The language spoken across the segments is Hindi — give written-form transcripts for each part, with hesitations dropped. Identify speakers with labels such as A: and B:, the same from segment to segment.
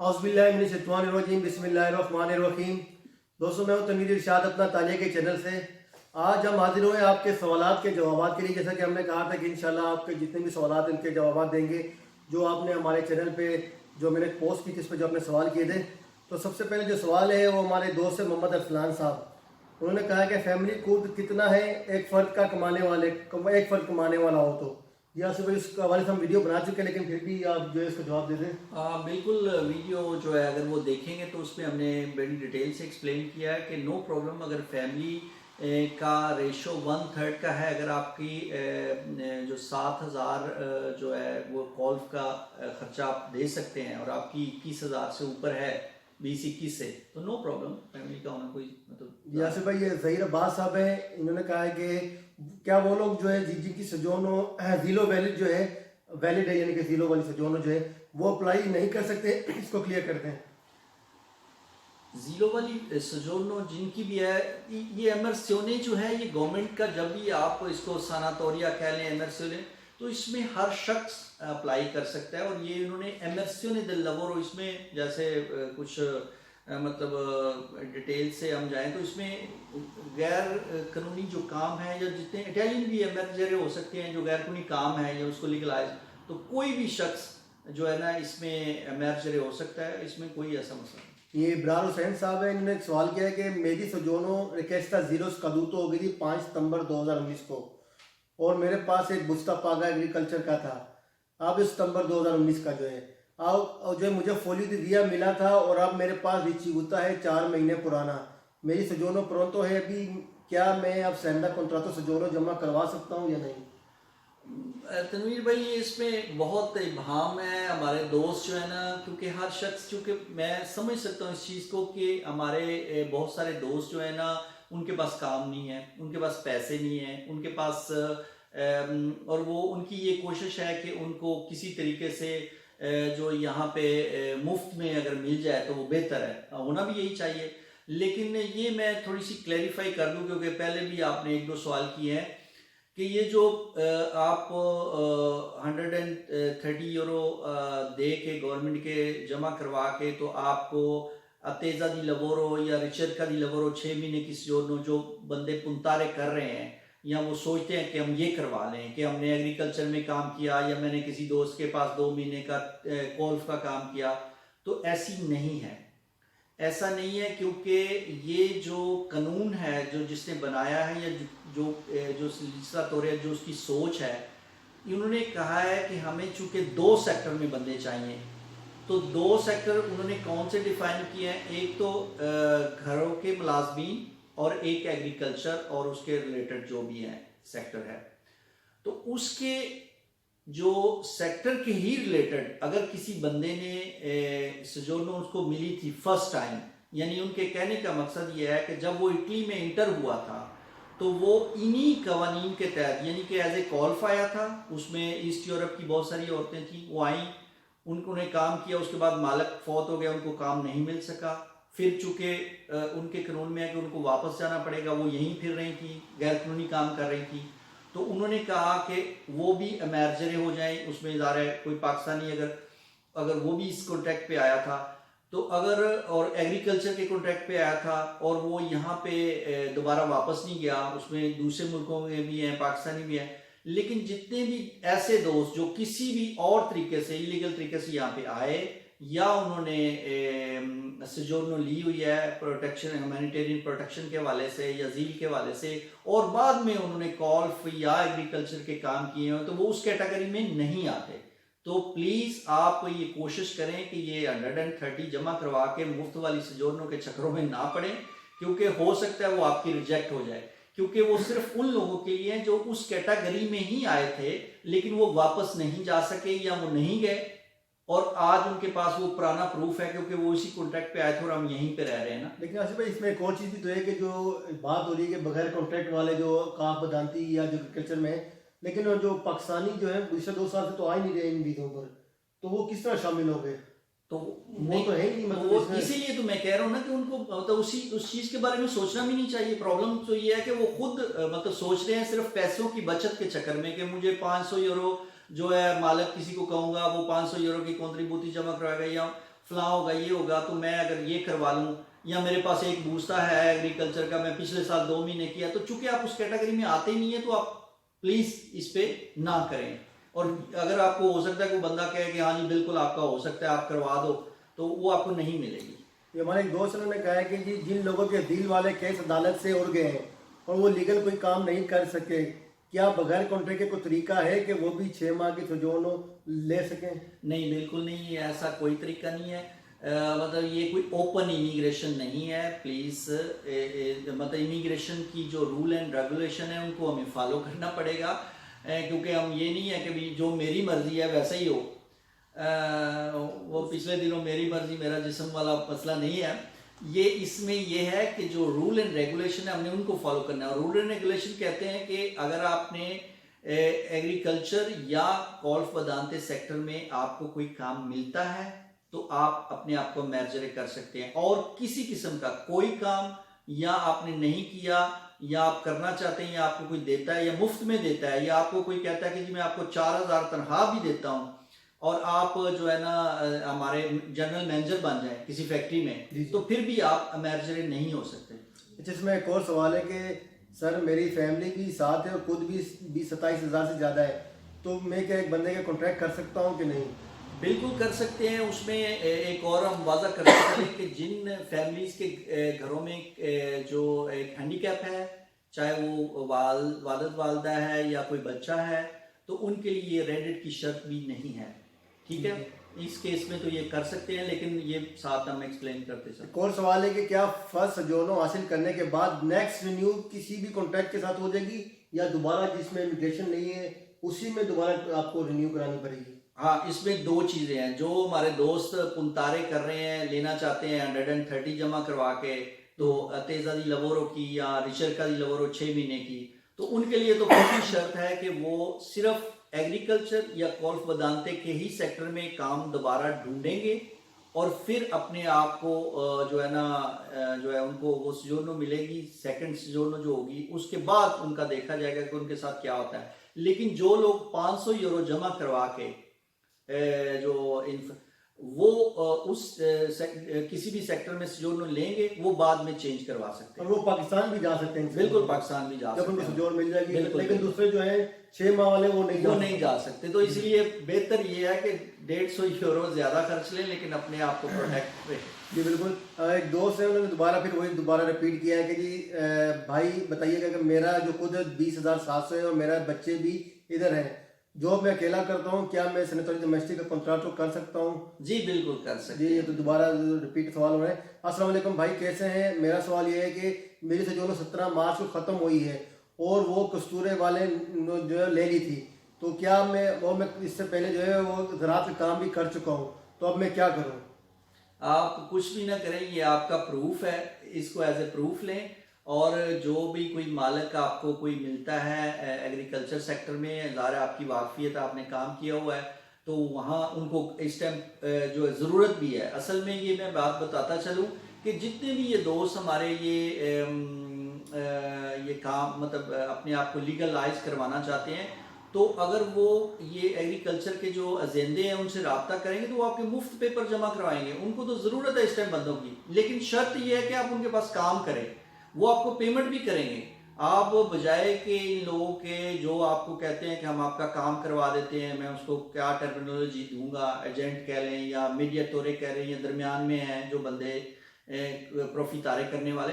A: औज़ुबिल्लाहिमिनश्शैतानिर्रजीम बिस्मिल्लाहिर्रहमानिर्रहीम। दोस्तों, मैं हूं तनवीर इरशाद अपना तालिया के चैनल से। आज हम हाजिर हुए आपके सवालात के जवाबात के लिए। जैसा कि हमने कहा था कि इंशाल्लाह आपके जितने भी सवालात हैं उनके जवाबात देंगे। जो आपने हमारे चैनल पे जो मैंने पोस्ट की थी उस पर जो आपने सवाल किए थे, तो सबसे पहले जो सवाल है वो हमारे दोस्त है मोहम्मद अरसलान साहब। उन्होंने कहा कि फैमिली कोड कितना है एक फ़र्द कमाने वाला हो तो। जी आसिफ भाई, उसके हवाले से हम वीडियो बना चुके हैं, लेकिन फिर भी आप जो है इसका जवाब दे दें।
B: बिल्कुल। वीडियो जो है अगर वो देखेंगे तो उसमें हमने बड़ी डिटेल से एक्सप्लेन किया है कि नो प्रॉब्लम, अगर फैमिली का रेशो 1/3 का है, अगर आपकी जो 7,000 जो है वो कॉल्फ का खर्चा आप दे सकते हैं और आपकी 21,000 से ऊपर है, 20-21 से, तो नो प्रॉब्लम फैमिली का होना कोई मतलब।
A: यासिर भाई, ये ज़हीर अब्बास साहब हैं, इन्होंने कहा है कि क्या वो लोग जो है जिनकी सजोनो जीरो वैलिड जो है वैलिड है, यानी कि जीरो वाली सजोनो जो है वो अप्लाई नहीं कर सकते, इसको क्लियर करते हैं।
B: जीरो वाली सजोनो जिनकी भी है, ये एमर्सियोने जो है ये गवर्नमेंट का, जब भी आप इसको सनातोरिया कह लें, एमर्सियोने, तो इसमें हर शख्स अप्लाई कर सकता है। और ये इन्होंने एमर्सियोने del lavoro, इसमें जैसे कुछ मतलब डिटेल से हम जाएं तो इसमें गैर कानूनी जो काम है, या जितने इटालियन भी एमर्जरे हो सकते हैं जो गैर कानूनी काम है या उसको लीगलाइज, तो कोई भी शख्स जो है ना इसमें एमर्जरे हो सकता है, इसमें कोई ऐसा मसला नहीं।
A: ये इब्रार हुसैन साहब है, इन्होंने एक सवाल किया है कि मेरी सजोनो रिक्वेस्टा जीरो स्कदूतो हो गई थी 5 सितंबर 2019 को, और मेरे पास एक बुस्ता पागा एग्रीकल्चर का था। अब सितंबर 2019 का जो है अब जो है मुझे फोली दिया मिला था, और अब मेरे पास रिचीवुता है 4 महीने पुराना। मेरी सजोनो प्रोंतो है अभी, क्या मैं अब सेंडा कॉन्ट्रातो सजोनो जमा करवा सकता हूँ या नहीं?
B: तनवीर भाई, इसमें बहुत इबहाम है। हमारे दोस्त जो है ना, क्योंकि हर शख्स, चूँकि मैं समझ सकता हूँ इस चीज़ को कि हमारे बहुत सारे दोस्त जो है ना उनके पास काम नहीं है, उनके पास पैसे नहीं है, उनके पास और वो उनकी ये कोशिश है कि उनको किसी तरीके से जो यहाँ पे मुफ्त में अगर मिल जाए तो वो बेहतर है, होना भी यही चाहिए। लेकिन ये मैं थोड़ी सी क्लैरिफाई कर दूँ, क्योंकि पहले भी आपने 1-2 सवाल किए हैं कि ये जो आप 130 यूरो दे के गवर्नमेंट के जमा करवा के, तो आपको अतेजा दी लवोरो या रिचर्का दी लवोरो 6 महीने की जो बंदे पुंतारे कर रहे हैं, या वो सोचते हैं कि हम ये करवा लें कि हमने एग्रीकल्चर में काम किया या मैंने किसी दोस्त के पास 2 महीने का कॉल्फ का काम किया, तो ऐसी नहीं है, ऐसा नहीं है। क्योंकि ये जो कानून है जो जिसने बनाया है, या जो लेजिस्लेटोरियल जो उसकी सोच है, इन्होंने कहा है कि हमें चूँकि 2 सेक्टर में बंदे चाहिए, तो 2 सेक्टर उन्होंने कौन से डिफाइन किए हैं, एक तो घरों के मुलाजमीन और एक एग्रीकल्चर और उसके रिलेटेड जो भी है सेक्टर है। तो उसके जो सेक्टर के ही रिलेटेड अगर किसी बंदे ने सजोनो उसको मिली थी फर्स्ट टाइम, यानी उनके कहने का मकसद ये है कि जब वो इटली में इंटर हुआ था तो वो इन्हीं कवानीन के तहत, यानी कि एज ए कॉल्फ आया था, उसमें ईस्ट यूरोप की बहुत सारी औरतें थी, वो आई, उन्होंने काम किया, उसके बाद मालिक फौत हो गया, उनको काम नहीं मिल सका, फिर चूँकि उनके कानून में है कि उनको वापस जाना पड़ेगा, वो यहीं फिर रही थी, गैर कानूनी काम कर रही थी, तो उन्होंने कहा कि वो भी एमर्जरे हो जाएं। उसमें ज़ाहिर है कोई पाकिस्तानी अगर वो भी इस कॉन्ट्रैक्ट पे आया था, तो अगर और एग्रीकल्चर के कॉन्ट्रैक्ट पे आया था और वो यहाँ पे दोबारा वापस नहीं गया, उसमें दूसरे मुल्कों में भी हैं, पाकिस्तानी भी हैं, लेकिन जितने भी ऐसे दोस्त जो किसी भी और तरीके से इलीगल तरीके से यहाँ पे आए, या उन्होंने सजोनो ली हुई है प्रोटेक्शन, ह्यूमैनिटेरियन प्रोटेक्शन के हवाले से या जील के हवाले से, और बाद में उन्होंने कॉल्फ या एग्रीकल्चर के काम किए हैं, तो वो उस कैटेगरी में नहीं आते। तो प्लीज़ आप ये कोशिश करें कि ये 130 जमा करवा के मुफ्त वाली सजोनो के चक्करों में ना पड़ें, क्योंकि हो सकता है वो आपकी रिजेक्ट हो जाए, क्योंकि वो सिर्फ उन लोगों के लिए हैं जो उस कैटेगरी में ही आए थे लेकिन वो वापस नहीं जा सके या वो नहीं गए, और आज उनके पास वो पुराना प्रूफ है क्योंकि वो इसी कॉन्ट्रैक्ट पे आए थे और हम यहीं पे रह रहे हैं ना।
A: लेकिन आसिफ भाई, इसमें एक और चीज़ भी तो है कि जो बात हो रही है कि बगैर कॉन्ट्रैक्ट वाले जो काफ बदानती या जो एग्रीकल्चर में, लेकिन वो जो पाकिस्तानी जो है पिछले 2 साल से तो आ ही नहीं रहे इन वीज़ों पर, तो वो किस तरह शामिल हो गए?
B: तो
A: वो तो है ही नहीं,
B: तो
A: मतलब
B: वो इसीलिए तो मैं कह रहा हूँ ना कि उनको मतलब उस चीज़ के बारे में सोचना भी नहीं चाहिए। प्रॉब्लम तो ये है कि वो खुद मतलब सोच रहे हैं सिर्फ पैसों की बचत के चक्कर में कि मुझे 500 यूरो जो है मालिक किसी को कहूँगा वो 500 यूरो की कॉन्ट्रीब्यूटी जमा करवाएगा, या फलां होगा ये होगा, तो मैं अगर ये करवा लूँ, या मेरे पास एक बूस्ता है एग्रीकल्चर का, मैं पिछले साल 2 महीने किया, तो चूंकि आप उस कैटेगरी में आते ही नहीं है तो आप प्लीज़ इस पे ना करें। और अगर आपको हो सकता है कोई बंदा कहे कि हाँ जी बिल्कुल आपका हो सकता है आप करवा दो, तो वो आपको नहीं मिलेगी।
A: ये हमारे एक दोस्त ने कहा है कि जी जिन लोगों के दिल वाले केस अदालत से उड़ गए हैं और वो लीगल कोई काम नहीं कर सके, क्या बगैर कॉन्ट्रैक्ट के कोई तरीका है कि वो भी 6 माह की सोजोनो ले सकें?
B: नहीं, बिल्कुल नहीं है, ऐसा कोई तरीका नहीं है। मतलब ये कोई ओपन इमिग्रेशन नहीं है। प्लीज़ मतलब इमिग्रेशन की जो रूल एंड रेगुलेशन है उनको हमें फॉलो करना पड़ेगा, क्योंकि हम ये नहीं है कि भी जो मेरी मर्जी है वैसा ही हो। वो पिछले दिनों मेरी मर्जी मेरा जिस्म वाला मसला नहीं है। ये इसमें ये है कि जो रूल एंड रेगुलेशन है हमने उनको फॉलो करना है। और रूल एंड रेगुलेशन कहते हैं कि अगर आपने एग्रीकल्चर या गोल्फ वेदांते सेक्टर में आपको कोई काम मिलता है तो आप अपने आप को मैनेजर कर सकते हैं। और किसी किस्म का कोई काम या आपने नहीं किया या आप करना चाहते हैं या आपको कोई देता है या मुफ्त में देता है या आपको कोई कहता है कि जी मैं आपको 4000 तनख्वाह भी देता हूँ और आप जो है ना हमारे जनरल मैनेजर बन जाए किसी फैक्ट्री में, तो फिर भी आप मैनेजर नहीं हो सकते।
A: जिसमें एक और सवाल है कि सर मेरी फैमिली भी साथ है और खुद भी 27,000 से ज़्यादा है, तो मैं क्या एक बंदे का कॉन्ट्रैक्ट कर सकता हूँ कि नहीं?
B: बिल्कुल कर सकते हैं। उसमें एक और हम वादा कर सकते हैं कि जिन फैमिलीज के घरों में जो एक हैंडीकैप है, चाहे वो वालिद वालदा है या कोई बच्चा है, तो उनके लिए ये रेंटेड की शर्त भी नहीं है। ठीक है, इस केस में तो ये कर सकते हैं, लेकिन ये साथ हम एक्सप्लेन करते हैं।
A: एक और सवाल है कि क्या फर्स्ट सोजोनो हासिल करने के बाद नेक्स्ट रिन्यू किसी भी कॉन्ट्रैक्ट के साथ हो जाएगी या दोबारा जिसमें इमिग्रेशन नहीं है उसी में दोबारा आपको रिन्यू करानी पड़ेगी?
B: हाँ, इसमें दो चीज़ें हैं। जो हमारे दोस्त पुंतारे कर रहे हैं, लेना चाहते हैं 130 जमा करवा के, तो तेजा दी लवोरो की या रिशरका दी लवोरो 6 महीने की, तो उनके लिए तो पक्की शर्त है कि वो सिर्फ एग्रीकल्चर या गोल्फ वेदांते के ही सेक्टर में काम दोबारा ढूंढेंगे और फिर अपने आप को जो है ना जो है उनको वो सोजोर्नो मिलेगी, सेकंड सोजोर्नो जो होगी उसके बाद उनका देखा जाएगा कि उनके साथ क्या होता है। लेकिन जो लोग 500 यूरो जमा करवा के वो उस किसी भी सेक्टर में सोजोर्नो लेंगे वो बाद में चेंज करवा सकते हैं
A: और वो पाकिस्तान भी जा सकते हैं?
B: बिल्कुल पाकिस्तान भी जा
A: जब
B: सकते
A: उनको
B: हैं,
A: सोजोर मिल जाएगी।
B: बिल्कुल,
A: लेकिन
B: बिल्कुल।
A: दूसरे जो है 6 माह वाले वो नहीं
B: जा सकते। तो इसलिए बेहतर ये है कि 150 यूरो ज्यादा खर्च लें लेकिन अपने आप को प्रोटेक्ट रखें।
A: जी बिल्कुल। एक दोस्त है उन्होंने दोबारा रिपीट किया है कि जी भाई बताइएगा कि मेरा जो खुद 20,700 है और मेरा बच्चे भी इधर हैं, जॉब मैं अकेला करता हूँ, क्या मैं सैनिटरी डोमेस्टिक का कॉन्ट्रैक्ट कर सकता हूँ?
B: जी बिल्कुल कर सकते
A: जी, ये तो दोबारा रिपीट सवाल हो रहे हैं। अस्सलाम वालेकुम भाई, कैसे हैं? मेरा सवाल ये है कि मेरी से जो 17 मार्च को ख़त्म हुई है और वो कस्तूरे वाले जो है ले ली थी, तो क्या मैं इससे पहले जो है वो ज़राअत का काम भी कर चुका हूँ, तो अब मैं क्या करूँ?
B: आप कुछ भी ना करें, ये आपका प्रूफ है, इसको एज ए प्रूफ लें। और जो भी कोई मालिक आपको कोई मिलता है एग्रीकल्चर सेक्टर में, ज़ाहिर है आपकी वाकफियत, आपने काम किया हुआ है, तो वहाँ उनको इस टाइम जो ज़रूरत भी है। असल में ये मैं बात बताता चलूँ कि जितने भी ये दोस्त हमारे ये काम मतलब अपने आप को लीगलाइज करवाना चाहते हैं, तो अगर वो ये एग्रीकल्चर के जो एजेंडे हैं उनसे रब्ता करेंगे तो वो आपके मुफ्त पेपर जमा करवाएंगे। उनको तो ज़रूरत है इस टाइम बंदों की, लेकिन शर्त ये है कि आप उनके पास काम करें, वो आपको पेमेंट भी करेंगे। आप बजाय कि इन लोगों के जो आपको कहते हैं कि हम आपका काम करवा देते हैं, मैं उसको क्या टर्मिनोलॉजी दूंगा, एजेंट कह लें या मीडिएटोरे कह लें, या दरमियान में हैं जो बंदे प्रॉफिट तारे करने वाले,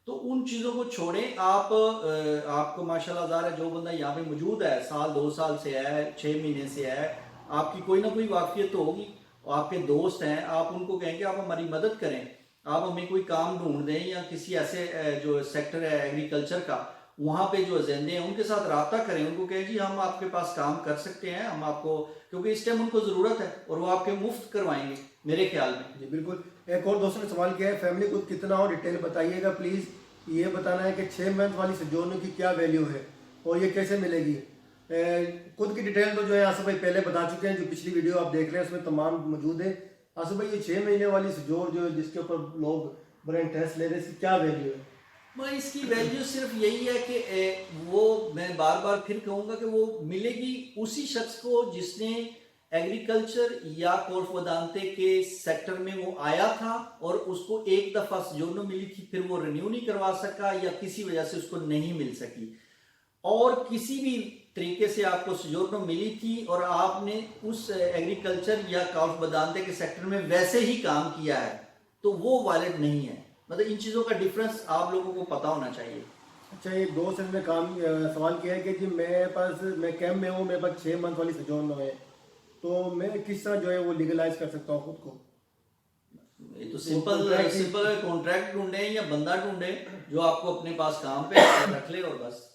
B: तो उन चीज़ों को छोड़ें। आपको माशाल्लाह ज़ाहिर है जो बंदा यहाँ पे मौजूद है, साल 2 साल से है, 6 महीने से है, आपकी कोई ना कोई वाकफियत तो होगी, आपके दोस्त हैं, आप उनको कहें कि आप हमारी मदद करें, आप हमें कोई काम ढूंढ दें, या किसी ऐसे जो सेक्टर है एग्रीकल्चर का वहाँ पे जो एजेंडे हैं उनके साथ रब्ता करें, उनको कहें जी हम आपके पास काम कर सकते हैं, हम आपको, क्योंकि इस टाइम उनको ज़रूरत है और वो आपके मुफ्त करवाएंगे मेरे ख्याल में।
A: जी बिल्कुल। एक और दोस्तों ने सवाल किया है, फैमिली खुद कितना हो डिटेल बताइएगा प्लीज़। ये बताना है कि 6 मंथ वाली सोजोर्नो की क्या वैल्यू है और ये कैसे मिलेगी। खुद की डिटेल तो जो है आसिफ भाई पहले बता चुके हैं, जो पिछली वीडियो आप देख रहे हैं उसमें तमाम मौजूद है। आसिफ भाई ये 6 महीने वाली सोजोर जो जिसके ऊपर लोग बड़ा इंटरेस्ट ले रहे हैं, इसकी क्या वैल्यू है?
B: मैं इसकी वैल्यू सिर्फ यही है कि वो, मैं बार बार फिर कहूँगा कि वो मिलेगी उसी शख्स को जिसने एग्रीकल्चर या कोल्फ वदांते के सेक्टर में वो आया था और उसको एक दफा सोजोर्नो मिली थी, फिर वो रिन्यू नहीं करवा सका या किसी वजह से उसको नहीं मिल सकी, और किसी भी तरीके से आपको सोजोर्नो मिली थी और आपने उस एग्रीकल्चर या कोल्फ वदांते के सेक्टर में वैसे ही काम किया है, तो वो वैलिड नहीं है। मतलब इन चीज़ों का डिफरेंस आप लोगों को पता होना चाहिए।
A: अच्छा, ये दोस्त ने सवाल किया है कि जी मैं कैंप में हूँ, मेरे पास 6 मंथ वाली सजोन है, तो मैं किस तरह जो है वो लीगलाइज कर सकता हूँ खुद को?
B: ये तो सिंपल कॉन्ट्रैक्ट ढूंढे या बंदा ढूंढे जो आपको अपने पास काम पे रख ले और बस।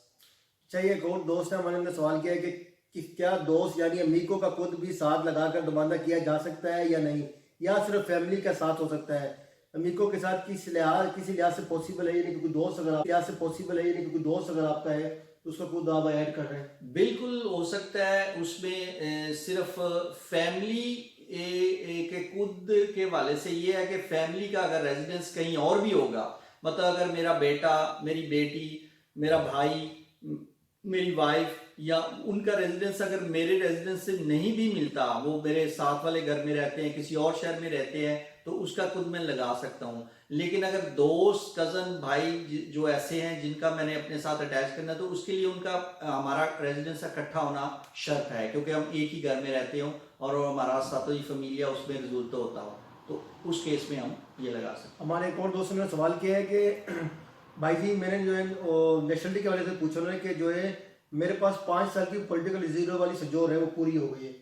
A: चाहिए। एक और दोस्त है, हमारे ने सवाल किया है कि क्या दोस्त यानी अमीको का खुद भी साथ लगाकर नुमाइंदा किया जा सकता है या नहीं, या सिर्फ फैमिली का साथ हो सकता है? अमीको के साथ किसी लिहाज से पॉसिबल है या नहीं, क्योंकि दोस्त अगर लिहाज से पॉसिबल है या नहीं, क्योंकि दोस्त अगर आपका है तो उसका खुद आप ऐड कर रहे हैं।
B: बिल्कुल हो सकता है। उसमें सिर्फ फैमिली के खुद के वाले से ये है कि फैमिली का अगर रेजिडेंस कहीं और भी होगा, मतलब अगर मेरा बेटा, मेरी बेटी, मेरा भाई, मेरी वाइफ या उनका रेजिडेंस अगर मेरे रेजिडेंस से नहीं भी मिलता, वो मेरे साथ वाले घर में रहते हैं, किसी और शहर में रहते हैं, तो उसका खुद मैं लगा सकता हूँ। लेकिन अगर दोस्त, कजन, भाई जो ऐसे हैं जिनका मैंने अपने साथ अटैच करना, तो उसके लिए उनका हमारा रेजिडेंस इकट्ठा होना शर्त है, क्योंकि हम एक ही घर में रहते हो और हमारा साथ ही फैमिलिया उसमें रिजल्ट होता हो, तो उस केस में हम ये लगा सकते।
A: हमारे एक और दोस्त ने सवाल किया है कि भाई जी, मैंने जो है नेशनलिटी के वाले से पूछा उन्होंने कि जो है मेरे पास 5 साल की पॉलिटिकल जीरो वाली सजोर है वो पूरी हो गई है,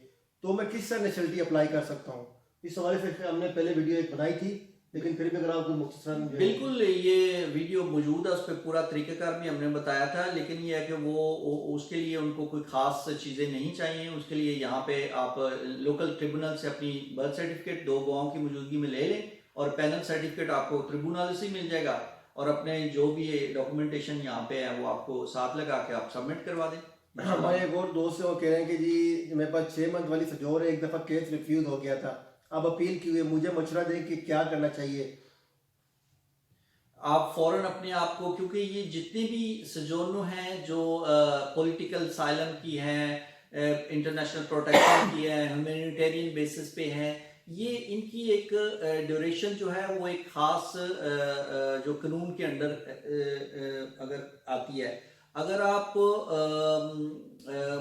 A: तो मैं किस तरह नेशनलिटी अप्लाई कर सकता हूँ? इस हवाले से हमने पहले वीडियो एक बनाई थी, लेकिन फिर भी अगर आपको मुख्तसरन
B: बिल्कुल ये वीडियो मौजूद है, उस पर पूरा तरीक़ाकार भी हमने बताया था। लेकिन ये है कि वो उसके लिए उनको कोई ख़ास चीज़ें नहीं चाहिए। उसके लिए यहाँ पे आप लोकल ट्रिब्यूनल से अपनी बर्थ सर्टिफिकेट 2 गवाहों की मौजूदगी में ले लें और पैनल सर्टिफिकेट आपको ट्रिब्यूनल से मिल जाएगा, और अपने जो भी डॉक्यूमेंटेशन यहाँ पे है वो आपको साथ लगा के आप सबमिट करवा दें।
A: हमारे एक और दोस्त है वो कह रहे हैं कि जी मेरे पास 6 मंथ वाली सजोर है, एक दफ़ा केस रिफ्यूज हो गया था, अब अपील की हुई है, मुझे मशवरा दें कि क्या करना चाहिए?
B: आप फौरन अपने आप को, क्योंकि ये जितने भी सजोनो हैं जो पॉलिटिकल साइलम की हैं, इंटरनेशनल प्रोटेक्शन की है, ह्यूमैनिटेरियन बेसिस पे हैं, ये इनकी एक ड्यूरेशन जो है वो एक ख़ास जो कानून के अंडर अगर आती है, अगर आप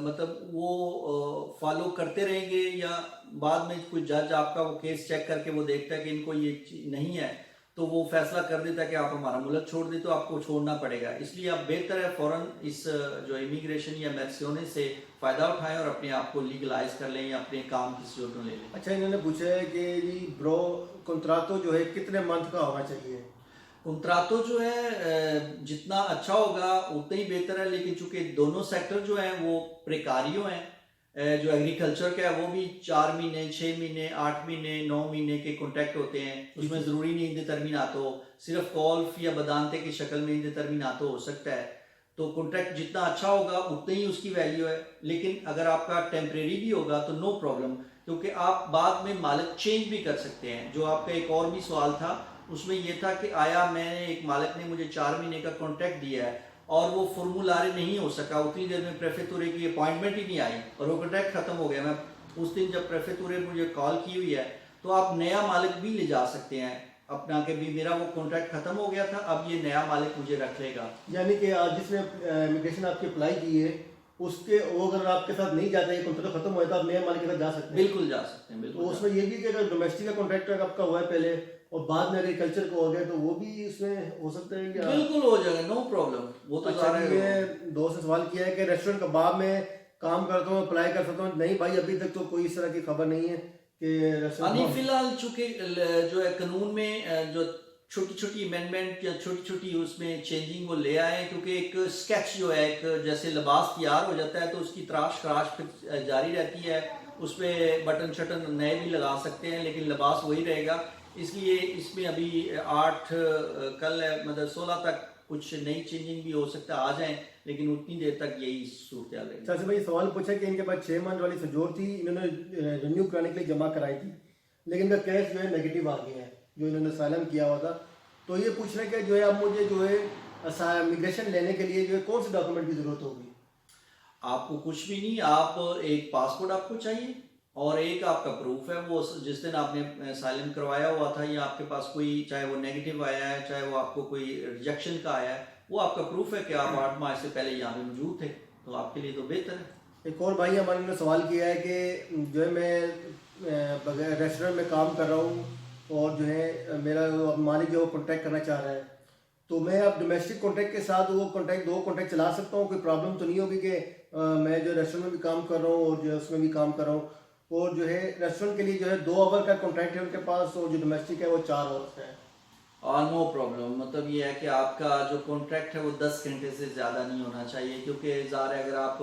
B: मतलब वो फॉलो करते रहेंगे या बाद में कोई जज आपका वो केस चेक करके वो देखता है कि इनको ये नहीं है, तो वो फैसला कर देता है कि आप हमारा मुल्क छोड़ दें, तो आपको छोड़ना पड़ेगा। इसलिए आप बेहतर है फ़ौरन इस जो इमिग्रेशन या मैक्सियोने से फ़ायदा उठाएं और अपने आप को लीगलाइज कर लें या अपने काम की सूरत में ले लें।
A: अच्छा, इन्होंने पूछा है कि जी ब्रो कॉन्ट्रातो जो है कितने मंथ का होना चाहिए?
B: कॉन्ट्रातो जो है जितना अच्छा होगा उतना ही बेहतर है, लेकिन चूंकि दोनों सेक्टर जो हैं वो प्रिकारियो हैं, जो एग्रीकल्चर का है वो भी 4 महीने, 6 महीने, 8 महीने, 9 महीने के कॉन्ट्रैक्ट होते हैं। उसमें ज़रूरी नहीं इंडेटरमिनातो, सिर्फ कॉल्फ या बदानते की शक्ल में इंडेटरमिनातो हो सकता है। तो कॉन्ट्रैक्ट जितना अच्छा होगा उतना ही उसकी वैल्यू है। लेकिन अगर आपका टेम्परेरी भी होगा तो नो प्रॉब्लम, क्योंकि आप बाद में मालिक चेंज भी कर सकते हैं। जो आपका एक और भी सवाल था उसमें यह था कि आया मैंने एक मालिक ने मुझे 4 महीने का कॉन्ट्रैक्ट दिया है और वो फॉर्मूलारे नहीं हो सका, उतनी देर में प्रेफेक्टूरे की अपॉइंटमेंट ही नहीं आई और वो कॉन्ट्रैक्ट खत्म हो गया। मैं उस दिन जब प्रेफेक्टूरे मुझे कॉल की हुई है, तो आप नया मालिक भी ले जा सकते हैं अपना के भी मेरा वो कॉन्ट्रैक्ट खत्म हो गया था, अब ये नया मालिक मुझे रख लेगा।
A: यानी कि जिसने इमिग्रेशन आपकी अप्लाई की है उसके वो अगर आपके साथ नहीं जाता है, कॉन्ट्रैक्ट खत्म हुआ तो आप नए मालिक के साथ जा सकते हैं?
B: बिल्कुल जा सकते हैं,
A: तो
B: बिल्कुल।
A: उसमें ये भी कि अगर डोमेस्टिक का कॉन्ट्रैक्ट आपका हुआ है पहले और बाद में एग्रीकल्चर को हो गया तो वो भी इसमें हो सकता है क्या?
B: बिल्कुल हो जाएगा, नो प्रॉब्लम। वो तो
A: अच्छा, ये दोस्त ने सवाल किया है कि रेस्टोरेंट कबाब में काम करता हूँ, अप्लाई कर सकता हूँ? नहीं भाई, अभी तक तो कोई इस तरह की खबर नहीं है कि रेस्टोरेंट।
B: फिलहाल चूंकि जो है कानून में जो छोटी छोटी अमेंडमेंट या छोटी छोटी उसमें चेंजिंग वो ले आए, क्योंकि एक स्केच जो है एक जैसे लिबास तैयार हो जाता है तो उसकी तराश खराश फिर जारी रहती है, उस पर बटन शटन नए भी लगा सकते हैं लेकिन लिबास वही रहेगा। इसलिए इसमें अभी 8 कल है, मतलब 16 तक कुछ नई चेंजिंग भी हो सकता है आ जाए, लेकिन उतनी देर तक यही सूरत हाल है।
A: चाचा भाई सवाल पूछा कि इनके पास 6 मंथ वाली सजोर थी, इन्होंने रिन्यू कराने के लिए जमा कराई थी, लेकिन इनका कैश जो है नेगेटिव आ गया है जो इन्होंने साइलम किया हुआ था। तो ये पूछ रहे हैं कि जो है अब मुझे जो है इमिग्रेशन लेने के लिए जो है कौन से डॉक्यूमेंट की जरूरत होगी?
B: आपको कुछ भी नहीं, आप एक पासपोर्ट आपको चाहिए और एक आपका प्रूफ है, वो जिस दिन आपने साइलम करवाया हुआ था या आपके पास कोई, चाहे वो नेगेटिव आया है चाहे वो आपको कोई रिजेक्शन का आया है, वो आपका प्रूफ है कि आप 8 माह से पहले यहाँ पे मौजूद थे, तो आपके लिए तो बेहतर है।
A: एक और भाई हमारे ने सवाल किया है कि जो है मैं रेस्टोरेंट में काम कर रहा हूँ और जो है मेरा मालिक जो कॉन्टैक्ट करना चाह रहा है, तो मैं अब डोमेस्टिक कॉन्टैक्ट के साथ वो कॉन्टैक्ट दो कॉन्टैक्ट चला सकता हूँ? कोई प्रॉब्लम तो नहीं होगी कि मैं जो रेस्टोरेंट में भी काम कर रहा हूँ और जो है उसमें भी काम कर रहा हूँ, और जो है रेस्टोरेंट के लिए जो है 2 आवर का कॉन्ट्रैक्ट है उनके पास और जो डोमेस्टिक है वो 4 आवर का है?
B: और नो प्रॉब्लम, मतलब ये है कि आपका जो कॉन्ट्रैक्ट है वो 10 घंटे से ज़्यादा नहीं होना चाहिए, क्योंकि ज़ाहिर है अगर आप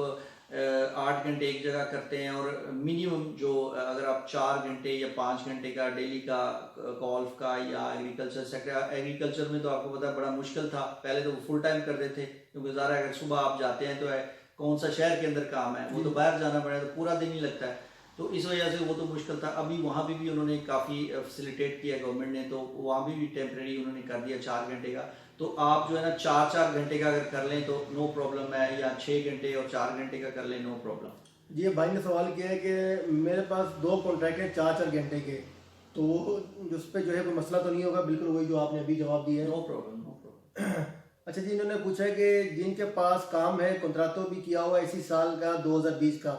B: 8 घंटे एक जगह करते हैं और मिनिमम जो अगर आप 4 घंटे या 5 घंटे का डेली का गोल्फ का या एग्रीकल्चर सेक्टर, एग्रीकल्चर में तो आपको पता है बड़ा मुश्किल था, पहले तो वो फुल टाइम करते थे, क्योंकि ज़ाहिर है अगर सुबह आप जाते हैं तो है कौन सा शहर के अंदर काम है, वो तो बाहर जाना पड़ेगा तो पूरा दिन ही लगता है, तो इस वजह से वो तो मुश्किल था। अभी वहाँ भी उन्होंने काफ़ी फैसिलिटेट किया गवर्नमेंट ने, तो वहाँ भी टेम्प्रेरी उन्होंने कर दिया 4 घंटे का, तो आप जो है ना 4-4 घंटे का अगर कर लें तो नो प्रॉब्लम है, या 6 घंटे और 4 घंटे का कर लें नो प्रॉब्लम।
A: जी भाई ने सवाल किया है कि मेरे पास 2 कॉन्ट्रैक्ट हैं 4-4 घंटे के, तो उस पर जो है कोई मसला तो नहीं होगा? बिल्कुल वही जो आपने अभी जवाब दिया है।
B: No problem, no problem.
A: अच्छा जी, इन्होंने पूछा है कि जिनके पास काम है कॉन्ट्रातो भी किया हुआ है इसी साल का 2020 का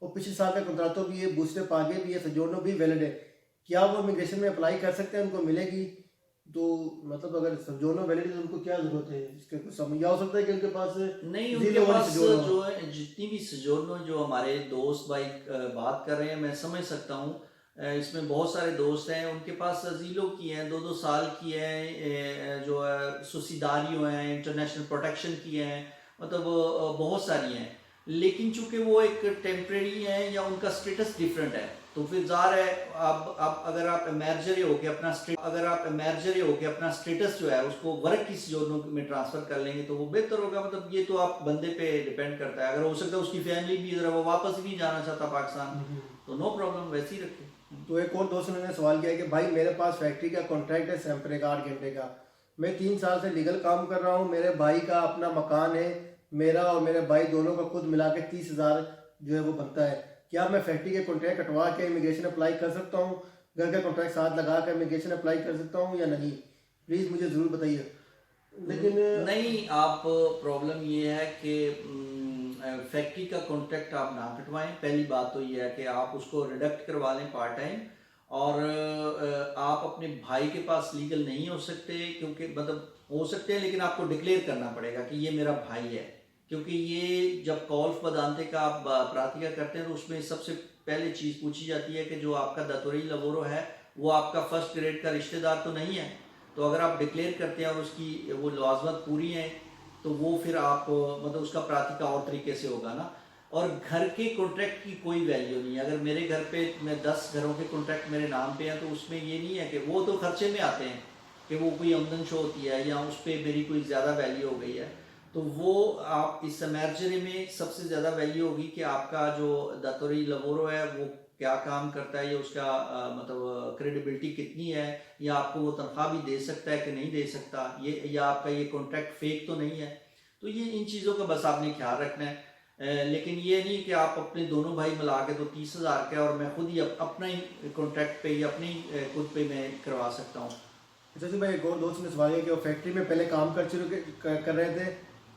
A: और पिछले साल का कॉन्ट्रातो भी है, बूस्टर आगे भी है, सजोनो भी वैलिड है, क्या वो इमिग्रेशन में अप्लाई कर सकते हैं? उनको मिलेगी? तो मतलब अगर सजोनो वैलिड है तो उनको क्या जरूरत है इसके? कुछ समझ हो सकता है कि उनके पास
B: नहीं,
A: जीरो
B: उनके
A: वाली
B: पास
A: सजोनो हो।
B: जो है जितनी भी सजोनो जो हमारे दोस्त भाई बात कर रहे हैं, मैं समझ सकता हूँ, इसमें बहुत सारे दोस्त हैं उनके पास अजीलों की हैं, 2-2 साल की हैं, जो है सुसीदारियों हैं, इंटरनेशनल प्रोटेक्शन की हैं, मतलब बहुत सारी हैं, लेकिन चूंकि वो एक टेम्परेरी हैं या उनका स्टेटस डिफरेंट है, तो फिर ज़ाहिर है अब अगर आप इमर्जरी होके अपना स्टेटस जो है उसको वर्क की जोनों में ट्रांसफ़र कर लेंगे तो वो बेहतर होगा। मतलब ये तो आप बंदे पे डिपेंड करता है, अगर हो सकता है उसकी फैमिली भी इधर वो वापस भी जाना चाहता पाकिस्तान, तो नो प्रॉब्लम, वैसे ही रखें।
A: तो एक और दोस्त ने सवाल किया कि भाई मेरे पास फैक्ट्री का कॉन्ट्रैक्ट है सैम्परे का 8 घंटे का, मैं 3 साल से लीगल काम कर रहा हूँ, मेरे भाई का अपना मकान है, मेरा और मेरे भाई दोनों का खुद मिला के 30,000 जो है वो बनता है, क्या मैं फैक्ट्री के कॉन्ट्रैक्ट कटवा के इमिग्रेशन अप्लाई कर सकता हूँ? घर का कॉन्ट्रैक्ट साथ लगा कर इमिग्रेशन अप्लाई कर सकता हूँ या नहीं? प्लीज़ मुझे ज़रूर बताइए। लेकिन
B: नहीं, आप प्रॉब्लम ये है कि फैक्ट्री का कॉन्ट्रैक्ट आप ना कटवाएं। पहली बात तो ये है कि आप उसको रिडक्ट करवा लें पार्ट टाइम, और आप अपने भाई के पास लीगल नहीं हो सकते, क्योंकि मतलब हो सकते हैं लेकिन आपको डिक्लेयर करना पड़ेगा कि ये मेरा भाई है, क्योंकि ये जब कॉल्फ बदानते का आप प्रातिका करते हैं तो उसमें सबसे पहले चीज़ पूछी जाती है कि जो आपका दतोरी लवोरो है वो आपका फर्स्ट ग्रेड का रिश्तेदार तो नहीं है, तो अगर आप डिक्लेयर करते हैं और उसकी वो लाजमत पूरी है तो वो फिर आप मतलब उसका प्रातिका और तरीके से होगा ना। और घर के कॉन्ट्रैक्ट की कोई वैल्यू नहीं है, अगर मेरे घर पे मैं 10 घरों के कॉन्ट्रैक्ट मेरे नाम पे हैं तो उसमें ये नहीं है कि वो तो खर्चे में आते हैं कि वो कोई आमदन शो होती है या उस पर मेरी कोई ज़्यादा वैल्यू हो गई है, तो वो आप इस मर्जरी में सबसे ज़्यादा वैल्यू होगी कि आपका जो दतोरी लवोरो है वो क्या काम करता है, या उसका मतलब क्रेडिबिलिटी कितनी है, या आपको वो तनख्वाह भी दे सकता है कि नहीं दे सकता, ये या आपका ये कॉन्ट्रैक्ट फेक तो नहीं है। तो ये इन चीज़ों का बस आपने ख्याल रखना है, लेकिन ये नहीं कि आप अपने दोनों भाई मिला के तो 30,000 का और मैं खुद ही अपना ही कॉन्ट्रैक्ट पे या अपने ही खुद पे मैं करवा सकता हूँ।
A: अच्छा जी भाई, एक और दोस्त ने सवाल किया कि वो फैक्ट्री में पहले काम कर रहे थे,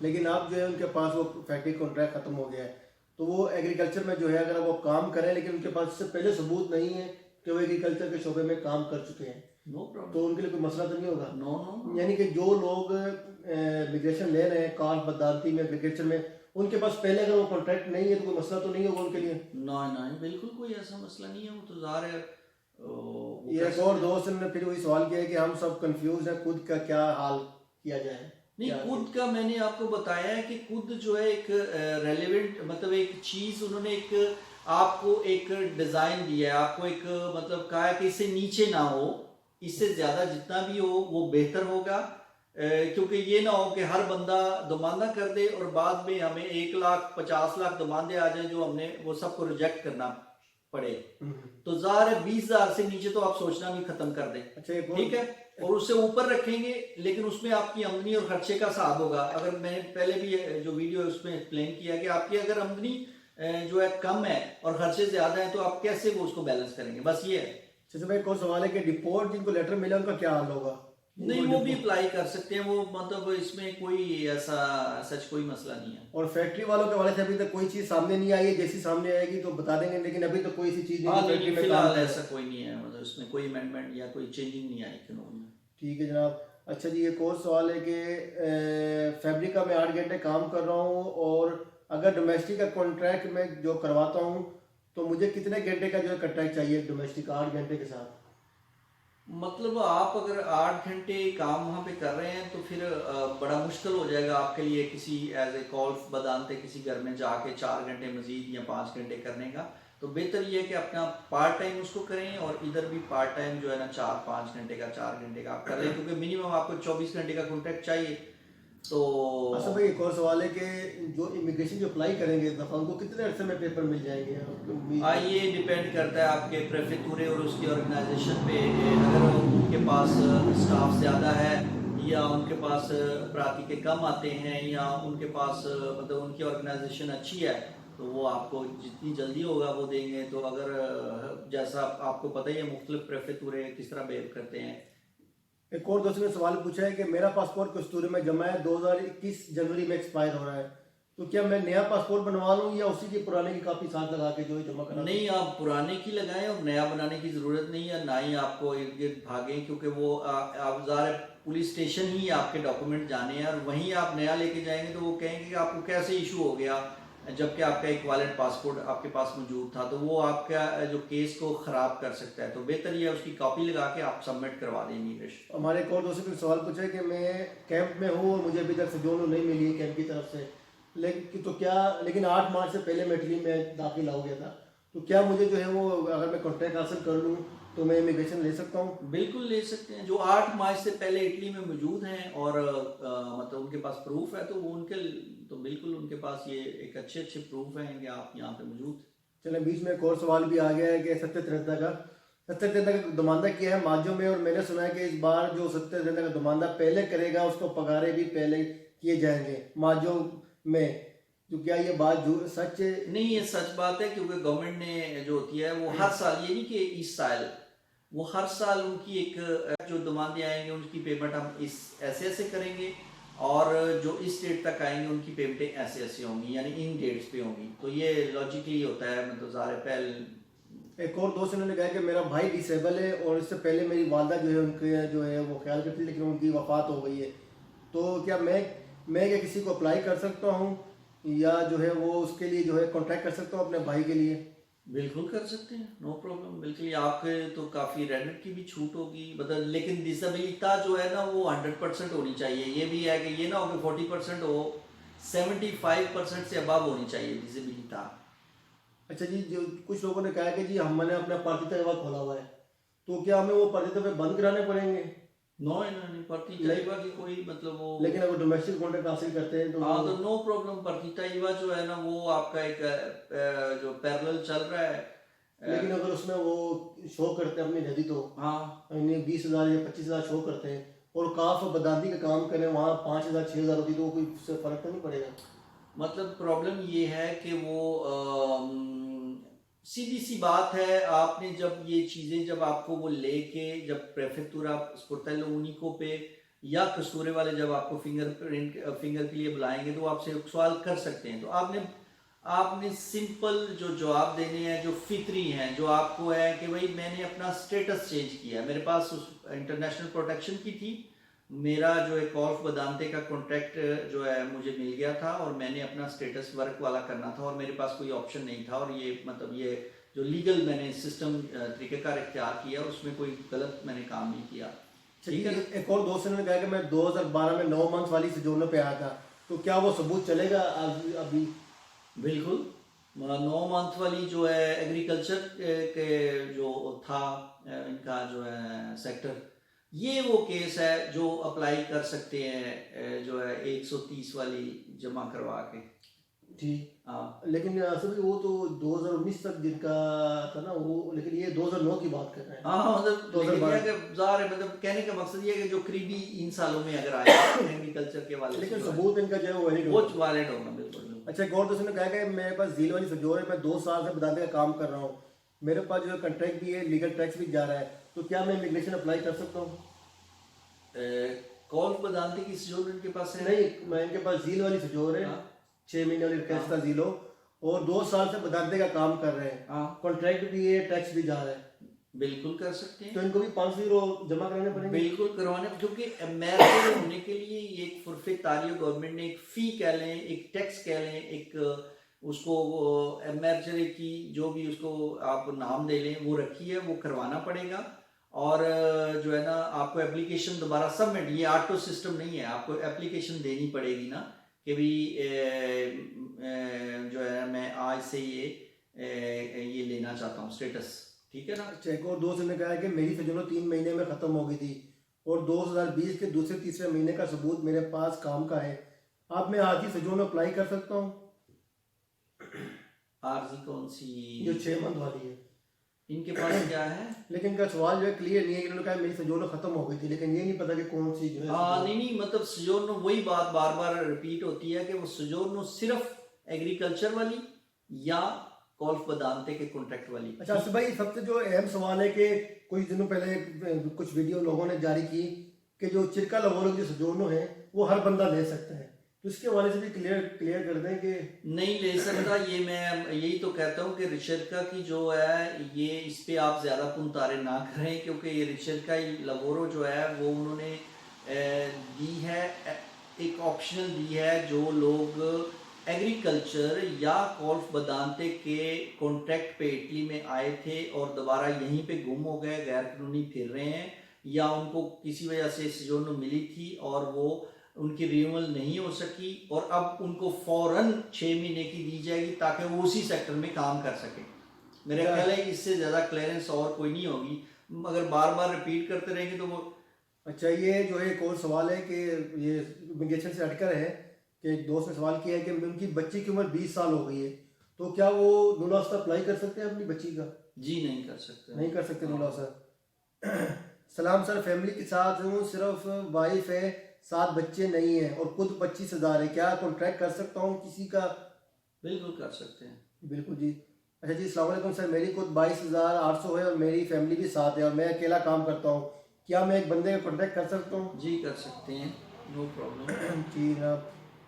A: लेकिन अब जो है उनके पास वो फैक्ट्री कॉन्ट्रैक्ट खत्म हो गया है, तो वो एग्रीकल्चर में जो है अगर वो काम करें लेकिन उनके पास इससे पहले सबूत नहीं है कि वो एग्रीकल्चर के शोबे में काम कर चुके हैं,
B: नो प्रॉब्लम,
A: तो उनके लिए कोई मसला तो नहीं होगा?
B: नो नो,
A: यानी कि जो लोग इमिग्रेशन ले रहे हैं कॉल्फ बदानती में एग्रीकल्चर में, उनके पास पहले अगर वो कॉन्ट्रैक्ट नहीं है तो कोई मसला तो नहीं होगा उनके लिए?
B: नहीं, बिल्कुल कोई ऐसा मसला नहीं है, वो तो ज़ाहिर है।
A: ये एक और दोस्त ने फिर वही सवाल किया है कि हम सब कंफ्यूज हैं, खुद का क्या हाल किया जाए?
B: नहीं, खुद का मैंने आपको बताया है कि खुद जो है एक रेलेवेंट मतलब एक चीज़ उन्होंने एक आपको एक डिज़ाइन दिया है, आपको एक मतलब कहा है कि इससे नीचे ना हो, इससे ज़्यादा जितना भी हो वो बेहतर होगा, क्योंकि ये ना हो कि हर बंदा दमांदा कर दे और बाद में हमें 1,50,00,000 दमांदे आ जाए जो हमने वो सबको रिजेक्ट करना पड़े, तो ज़ाहिर है 20,000 से नीचे तो आप सोचना भी खत्म कर दें।
A: अच्छा,
B: ठीक है, और उससे ऊपर रखेंगे लेकिन उसमें आपकी आमदनी और खर्चे का हिसाब होगा। अगर मैंने पहले भी जो वीडियो है उसमें एक्सप्लेन किया कि आपकी अगर आमदनी जो है कम है और खर्चे ज्यादा है, तो आप कैसे वो उसको बैलेंस करेंगे? बस ये है।
A: जैसे भाई एक और सवाल है कि डिपोर्ट जिनको लेटर मिला उनका क्या हाल होगा?
B: नहीं, वो भी अप्लाई कर सकते हैं, वो मतलब इसमें कोई ऐसा सच कोई मसला नहीं है।
A: और फैक्ट्री वालों के हवाले से अभी तक कोई चीज सामने नहीं आई है, जैसी सामने आएगी तो बता देंगे, लेकिन अभी तो कोई सी चीज
B: हाँ
A: नहीं
B: नहीं,
A: फैक्ट्री में काम
B: फिलहाल
A: कर रहा है।
B: ऐसा कोई नहीं है, मतलब इसमें कोई अमेंडमेंट या कोई चेंजिंग नहीं आई कानून में।
A: ठीक है जनाब। अच्छा जी, एक और सवाल है कि फैब्रिका में 8 घंटे काम कर रहा हूँ और अगर डोमेस्टिक का कॉन्ट्रैक्ट में जो करवाता हूँ तो मुझे कितने घंटे का जो है कॉन्ट्रैक्ट चाहिए डोमेस्टिक 8 घंटे के साथ?
B: मतलब आप अगर 8 घंटे काम वहाँ पे कर रहे हैं तो फिर बड़ा मुश्किल हो जाएगा आपके लिए किसी एज ए कॉल्फ बदानते किसी घर में जाके 4 घंटे मजीद या 5 घंटे करने का। तो बेहतर ये है कि अपना पार्ट टाइम उसको करें और इधर भी पार्ट टाइम जो है ना 4-5 घंटे का 4 घंटे का आप कर लें, क्योंकि मिनिमम आपको 24 घंटे का कॉन्ट्रैक्ट चाहिए। तो
A: अच्छा भाई, एक और सवाल है कि जो इमिग्रेशन जो अप्लाई करेंगे इस दफा उनको कितने अरसे में पेपर मिल जाएंगे आपको उम्मीद है?
B: ये डिपेंड करता है आपके प्रेफेक्चुरे और उसकी ऑर्गेनाइजेशन पे। अगर उनके पास स्टाफ ज़्यादा है या उनके पास प्रार्थी के कम आते हैं या उनके पास मतलब उनकी ऑर्गेनाइजेशन अच्छी है तो वो आपको जितनी जल्दी होगा वो देंगे। तो अगर जैसा आपको पता ही है मुख्तलिफ प्रेफेक्चुरे किस तरह बिहेव करते हैं।
A: एक और दोस्त ने सवाल पूछा है कि मेरा पासपोर्ट कस्तूरी में जमा है, 2021 जनवरी में एक्सपायर हो रहा है, तो क्या मैं नया पासपोर्ट बनवा लूँ या उसी की पुराने की कापी साथ लगा के जो है जमा करा?
B: नहीं, आप पुराने की लगाएं और नया बनाने की ज़रूरत नहीं है, ना ही आपको इर्द गिर्द भागें, क्योंकि वो आप ज़ाहिर है पुलिस स्टेशन ही आपके डॉक्यूमेंट जाने हैं और वहीं आप नया लेके जाएंगे तो वो कहेंगे कि आपको कैसे इशू हो गया जबकि आपका एक वैलिड पासपोर्ट आपके पास मौजूद था। तो वो आपका जो केस को ख़राब कर सकता है। तो बेहतर ये है उसकी कॉपी लगा के आप सबमिट करवा दें इमिग्रेशन।
A: हमारे एक और दोस्त ने सवाल पूछा है कि मैं कैंप में हूँ और मुझे अभी तक शेड्यूल नहीं मिली है कैंप की तरफ से, लेकिन 8 मार्च से पहले मैं इटली में दाखिल हो गया था, तो क्या मुझे जो है वो अगर मैं कॉन्ट्रैक्ट हासिल कर लूँ तो मैं इमिग्रेशन ले सकता हूँ?
B: बिल्कुल ले सकते हैं। जो 8 मार्च से पहले इटली में मौजूद हैं और मतलब उनके पास प्रूफ है तो वो उनके तो बिल्कुल उनके पास ये एक अच्छे प्रूफ हैं कि आप यहाँ पे मौजूद।
A: चलें, बीच में एक और सवाल भी आ गया है कि सत्य का दमांदा किया है माजो में, और मैंने सुना है कि इस बार जो सत्य का दमांदा पहले करेगा उसको पगारे भी पहले किए जाएंगे माजो में, तो क्या ये बात सच है?
B: नहीं, ये सच बात है, क्योंकि गवर्नमेंट ने जो होती है वो हर साल, ये नहीं कि इस साल, वो हर साल उनकी एक जो दमांदे आएंगे उनकी पेमेंट हम इस ऐसे करेंगे और जो इस डेट तक आएंगे उनकी पेमेंटें ऐसे होंगी, यानी इन डेट्स पे होंगी। तो ये लॉजिकली होता है, मतलब ज़ाहिर पहले।
A: एक और दोस्त ने कहा कि मेरा भाई डिसेबल है और इससे पहले मेरी वालदा जो है उनके जो है वो ख्याल करती, लेकिन उनकी वफात हो गई है, तो क्या मैं क्या किसी को अप्लाई कर सकता हूँ या जो है वो उसके लिए जो है कॉन्ट्रैक्ट कर सकता हूँ अपने भाई के लिए?
B: बिल्कुल कर सकते हैं, नो प्रॉब्लम। बिल्कुल आपके तो काफ़ी रेडिट की भी छूट होगी, मतलब लेकिन डिसेबिलिटी जो है ना वो 100% होनी चाहिए। ये भी है कि ये ना हो कि 40% हो, 75% से अबव होनी चाहिए डिसेबिलिटी।
A: अच्छा जी, जो कुछ लोगों ने कहा कि जी हमने अपना पार्टी तयबा खोला हुआ है, तो क्या हमें वो पार्टी तयबा बंद कराने पड़ेंगे?
B: नहीं, पार्टी तयबा की कोई मतलब वो,
A: लेकिन अगर डोमेस्टिक कॉन्ट्रैक्ट हासिल करते हैं तो
B: हाँ तो नो प्रॉब्लम। पार्टी तयबा जो है ना वो आपका एक जो पैरेलल चल रहा है।
A: लेकिन अगर उसमें वो शो करते हैं अपनी नदी तो
B: हाँ
A: 20,000 या 25,000 शो करते हैं और काफ बदादी का काम करें वहाँ 5,000 6,000 होती, तो वो कोई उससे फर्क तो नहीं पड़ेगा? मतलब
B: प्रॉब्लम ये है कि वो सीधी सी बात है, आपने जब ये चीज़ें जब आपको वो लेके जब प्रेफेक्चुरा स्पोर्टेलो यूनिको पे या कसूरे वाले जब आपको फिंगर के लिए बुलाएंगे तो आपसे एक सवाल कर सकते हैं। तो आपने सिंपल जो जवाब देने हैं जो फितरी हैं, जो आपको है कि भाई मैंने अपना स्टेटस चेंज किया, मेरे पास उस इंटरनेशनल प्रोटेक्शन की थी, मेरा जो है कॉल्फ बदानते का कॉन्ट्रैक्ट जो है मुझे मिल गया था और मैंने अपना स्टेटस वर्क वाला करना था और मेरे पास कोई ऑप्शन नहीं था, और ये मतलब ये जो लीगल मैंने सिस्टम तरीक़ेकार इख्तियार किया उसमें कोई गलत मैंने काम नहीं किया। ठीक है।
A: एक और दोस्त ने कहा कि मैं 2012 में 9 मंथ वाली सिजोनो पे आया था, तो क्या वो सबूत चलेगा अभी?
B: बिल्कुल, 9 मंथ वाली जो है एग्रीकल्चर के जो था इनका जो है सेक्टर, ये वो केस है जो अप्लाई कर सकते हैं जो है 130 वाली जमा करवा के।
A: ठीक।
B: हाँ,
A: लेकिन सभी वो तो 2019 तक जिनका था ना वो, लेकिन ये 2009 की बात कर रहे हैं।
B: हाँ मतलब
A: 2012
B: मतलब कहने का मकसद ये है कि जो करीबी इन सालों में अगर आए एग्रीकल्चर के वाले,
A: लेकिन सबूत इनका जो है वो
B: वैलिड होगा। बिल्कुल।
A: अच्छा, एक और दोस्तों ने कहा कि मेरे पास झील वाली सजोर है, मैं 2 साल से बताने का काम कर रहा हूँ, मेरे पास जो है कंट्रैक्ट भी है, लीगल टैक्स भी जा रहा है, तो क्या मैं इमिग्रेशन अप्लाई कर सकता हूँ?
B: कॉल बदानते की सजोर इनके पास है?
A: नहीं, मैं इनके पास झील वाली सजोर है,
B: हाँ।
A: 6 महीने वाली रिक्वेस्ट का झील हो, और 2 साल से बताने का काम कर रहे हैं,
B: हाँ।
A: कॉन्ट्रैक्ट भी है, टैक्स भी जा रहा है,
B: बिल्कुल कर सकते
A: तो
B: हैं,
A: इनको भी 500 यूरो जमा कराने पड़ेंगे?
B: बिल्कुल करवाने, क्योंकि अमेरिका में होने के लिए ये एक फुरफे तारियो गवर्नमेंट ने एक फी कह लें, एक टैक्स कह लें, एक उसको अमेरिका की जो भी उसको आप नाम दे लें वो रखी है, वो करवाना पड़ेगा। और जो है ना आपको एप्लीकेशन दोबारा सबमिट, ये ऑटो सिस्टम नहीं है, आपको एप्लीकेशन देनी पड़ेगी ना कि भी जो है मैं आज से ये लेना चाहता हूँ स्टेटस, ठीक है ना।
A: अच्छा, एक और दोस्त ने कहा है कि मेरी सजोर 3 महीने में ख़त्म हो गई थी और 2020 के दूसरे तीसरे महीने का सबूत मेरे पास काम का है, आप मैं आज ही सजोर में अप्लाई कर सकता हूँ?
B: आरजी कौन सी?
A: जो 6 मंथ वाली है।
B: इनके पास क्या है?
A: लेकिन इनका सवाल जो है क्लियर नहीं है कि इन्होंने कहा मेरी सजोर खत्म हो गई थी, लेकिन ये नहीं पता कि कौन सी जो है
B: नहीं, मतलब सजोरनो वही बात बार बार रिपीट होती है कि वो सजोरनो सिर्फ एग्रीकल्चर वाली या कॉल्फ बदानते के कॉन्ट्रैक्ट वाली।
A: अच्छा आसिफ भाई, सबसे जो अहम सवाल है कि कुछ दिनों पहले कुछ वीडियो लोगों ने जारी की कि जो चिरका लवोरो की सजोरनो है वो हर बंदा ले सकता है, तो इसके हवाले से भी क्लियर कर दें कि
B: नहीं ले सकता। ये मैं यही तो कहता हूँ कि रिचर्का की जो है ये इस पे आप ज़्यादा पुनतारे ना करें, क्योंकि ये रिचर्का लवोरो जो है वो उन्होंने दी है, एक ऑप्शनल दी है, जो लोग एग्रीकल्चर या कॉल्फ बदानते के कॉन्ट्रैक्ट पे इटली में आए थे और दोबारा यहीं पे गुम हो गए, गैर कानूनी फिर रहे हैं, या उनको किसी वजह से सजोरनो मिली थी और वो उनकी रिन्यूअल नहीं हो सकी और अब उनको फौरन 6 महीने की दी जाएगी ताकि वो उसी सेक्टर में काम कर सके। मेरा ख्याल है इससे ज़्यादा क्लियरेंस और कोई नहीं होगी, अगर बार बार रिपीट करते रहेंगे तो वो।
A: अच्छा, ये जो है एक और सवाल है कि ये इमिग्रेशन से हटकर है कि एक दोस्त ने सवाल किया है कि उनकी बच्ची की उम्र 20 साल हो गई है, तो क्या वो नुलास्ता अप्लाई कर सकते हैं अपनी बच्ची का?
B: जी नहीं कर सकते,
A: नहीं कर सकते नुलास्ता। सलाम सर, फैमिली के साथ हूँ, सिर्फ वाइफ है, 7 बच्चे नहीं है और खुद 25,000 है, क्या कॉन्ट्रैक्ट कर सकता हूँ किसी का?
B: बिल्कुल कर सकते हैं।
A: बिल्कुल जी। अच्छा जी, अस्सलाम वालेकुम सर, मेरी खुद 22,800 है और मेरी फैमिली भी साथ है और मैं अकेला काम करता हूँ, क्या मैं एक बंदे का कॉन्ट्रैक्ट कर सकता हूँ?
B: जी कर सकते हैं, नो प्रॉब्लम।
A: जी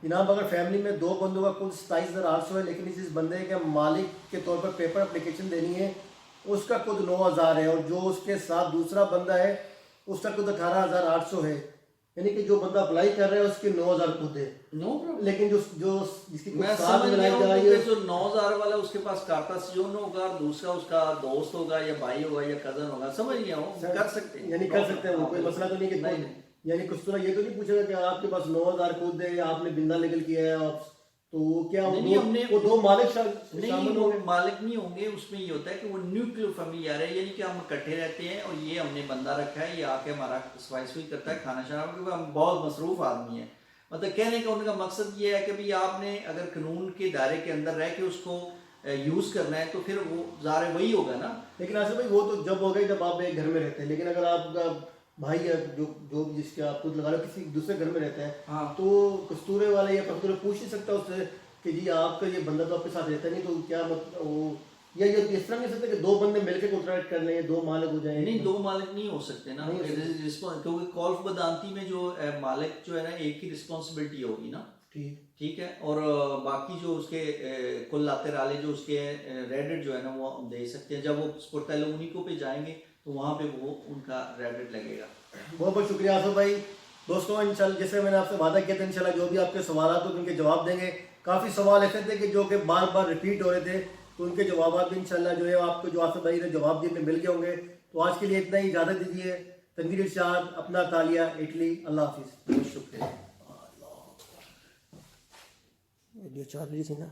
A: जनाब, अगर फैमिली में 2 बंदों का कुल 27,800 है, लेकिन इस बंदे के मालिक के तौर पर पेपर एप्लीकेशन देनी है, उसका खुद 9,000 है और जो उसके साथ दूसरा बंदा है उसका खुद 18,800 है, यानी कि जो बंदा अप्लाई कर रहा है उसके 9,000 खुद है।
B: No problem.
A: लेकिन जो जो जिसकी
B: मैं
A: कुछ साथ
B: समझ
A: मिलाई
B: गया
A: जा
B: हूँ
A: रही
B: कि
A: है,
B: जो 9,000 वाला उसके पास कार्ता सजोरनो होगा और दूसरा उसका दोस्त होगा या भाई होगा या कजन होगा, समझ गया हूँ, कर सकते हैं,
A: यानी कर सकते हैं, वो कोई मसला तो नहीं कि
B: नहीं,
A: यानी कुछ तो ये तो नहीं पूछेगा कि आपके पास 9,000 खुद है या आपने बिंदा निकल किया है आप, तो क्या वो दो मालिक
B: नहीं,
A: शामिल
B: वो
A: होंगे?
B: मालिक नहीं होंगे, उसमें ये होता है कि वो न्यूक्लियर फैमिली आ रहा है, यानी कि हम इकट्ठे रहते हैं और ये हमने बंदा रखा है, ये आके हमारा सफाई सुई करता है, खाना शाना, क्योंकि हम बहुत मसरूफ आदमी है। मतलब कहने का उनका मकसद ये है कि भाई आपने अगर कानून के दायरे के अंदर रह के उसको यूज करना है तो फिर वो ज़ाहिर वही होगा ना।
A: लेकिन आसिफ भाई, वो तो जब हो गए जब आप एक घर में रहते हैं, लेकिन अगर आपका भाई है जो जिसके आप खुद लगा लो किसी दूसरे घर में रहते हैं,
B: हाँ।
A: तो कस्तूरे वाले या पस्तूरे पूछ नहीं सकता उससे कि जी आपका ये बंदा तो आपके साथ रहता नहीं, तो क्या मतलब वो, या ये इस तरह नहीं सकते कि 2 बंदे मिलकर कॉन्ट्रैक्ट कर लें, 2 मालिक हो जाए?
B: नहीं, 2 मालिक नहीं हो सकते ना, क्योंकि कॉल्फ बदानती में जो मालिक जो है ना एक ही रिस्पॉन्सिबिलिटी होगी ना। ठीक है, और बाकी जो उसके कुल्लातेराले जो उसके रेडिट जो है ना वो हम दे सकते हैं, जब वो स्पोर्टेलो उनिको पे जाएंगे तो वहाँ पे वो उनका रेडिट लगेगा।
A: बहुत बहुत शुक्रिया आसिफ भाई। दोस्तों, इंशाल्लाह जैसे मैंने आपसे वादा किया था, इंशाल्लाह जो भी आपके सवाल थे उनके जवाब देंगे। काफ़ी सवाल ऐसे थे कि जो कि बार बार रिपीट हो रहे थे, तो उनके जवाब भी इंशाल्लाह जो है आपको जो आसिफ भाई ने जवाब दिए मिल गए होंगे। तो आज के लिए इतना ही, इजाज़त दीजिए। तनवीर इरशाद, अपना तालिया, इटली। अल्लाह हाफिज़।
B: बहुत शुक्रिया।
A: वीडियो चालू थी ना।